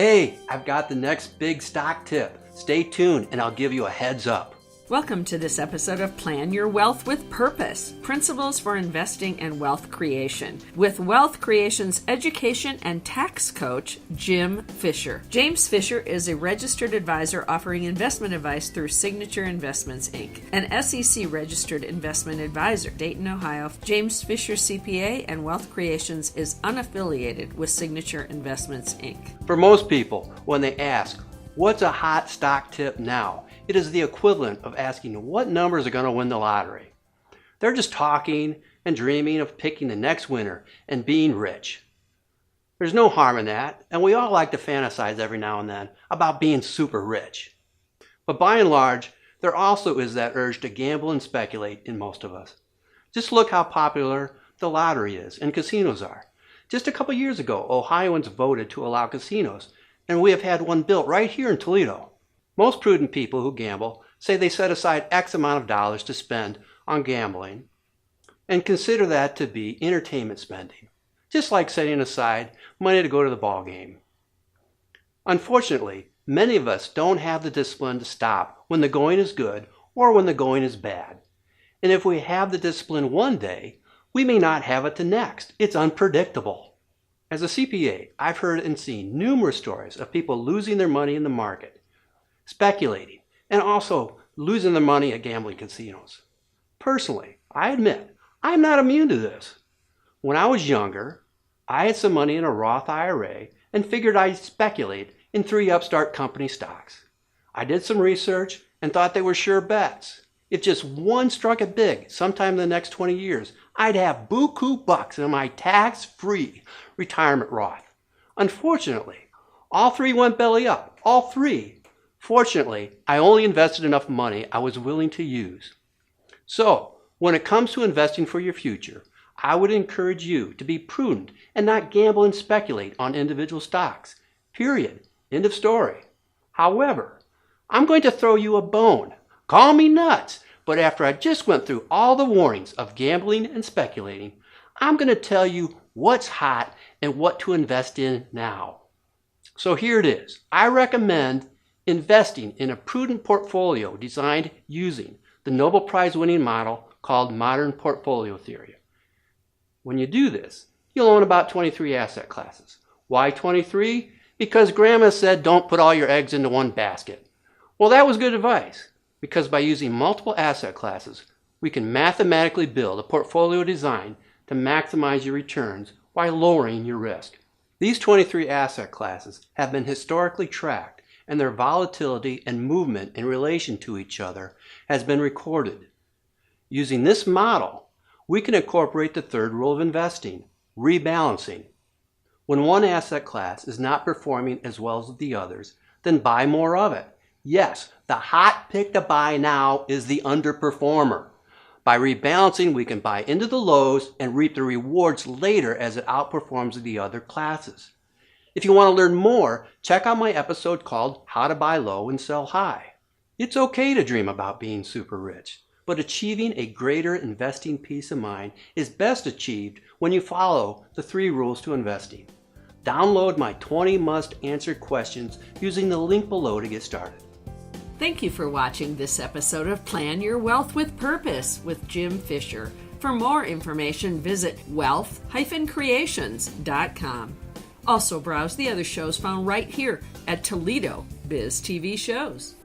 Hey, I've got the next big stock tip. Stay tuned and I'll give you a heads up. Welcome to this episode of Plan Your Wealth with Purpose, Principles for Investing and Wealth Creation, with Wealth Creation's education and tax coach, Jim Fisher. James Fisher is a registered advisor offering investment advice through Signature Investments, Inc., an SEC-registered investment advisor, Dayton, Ohio. James Fisher CPA and Wealth Creations is unaffiliated with Signature Investments, Inc. For most people, when they ask, what's a hot stock tip now? It is the equivalent of asking what numbers are going to win the lottery. They're just talking and dreaming of picking the next winner and being rich. There's no harm in that, and we all like to fantasize every now and then about being super rich. But by and large, there also is that urge to gamble and speculate in most of us. Just look how popular the lottery is and casinos are. Just a couple years ago, Ohioans voted to allow casinos, and we have had one built right here in Toledo. Most prudent people who gamble say they set aside X amount of dollars to spend on gambling and consider that to be entertainment spending, just like setting aside money to go to the ball game. Unfortunately, many of us don't have the discipline to stop when the going is good or when the going is bad. And if we have the discipline one day, we may not have it the next. It's unpredictable. As a CPA, I've heard and seen numerous stories of people losing their money in the market, speculating, and also losing their money at gambling casinos. Personally, I admit, I'm not immune to this. When I was younger, I had some money in a Roth IRA and figured I'd speculate in 3 upstart company stocks. I did some research and thought they were sure bets. If just one struck it big sometime in the next 20 years, I'd have buku bucks in my tax-free retirement Roth. Unfortunately, all 3 went belly up. All 3. Fortunately, I only invested enough money I was willing to use. So, when it comes to investing for your future, I would encourage you to be prudent and not gamble and speculate on individual stocks. Period. End of story. However, I'm going to throw you a bone. Call me nuts, but after I just went through all the warnings of gambling and speculating, I'm going to tell you what's hot and what to invest in now. So here it is. I recommend investing in a prudent portfolio designed using the Nobel Prize winning model called modern portfolio theory. When you do this, you'll own about 23 asset classes. Why 23? Because Grandma said don't put all your eggs into one basket. Well, that was good advice, because by using multiple asset classes, we can mathematically build a portfolio designed to maximize your returns while lowering your risk. These 23 asset classes have been historically tracked, and their volatility and movement in relation to each other has been recorded. Using this model, we can incorporate the third rule of investing, rebalancing. When one asset class is not performing as well as the others, then buy more of it. Yes, the hot pick to buy now is the underperformer. By rebalancing, we can buy into the lows and reap the rewards later as it outperforms the other classes. If you want to learn more, check out my episode called How to Buy Low and Sell High. It's okay to dream about being super rich, but achieving a greater investing peace of mind is best achieved when you follow the 3 rules to investing. Download my 20 must-answered questions using the link below to get started. Thank you for watching this episode of Plan Your Wealth with Purpose with Jim Fisher. For more information, visit wealth-creations.com. Also browse the other shows found right here at Toledo Biz TV Shows.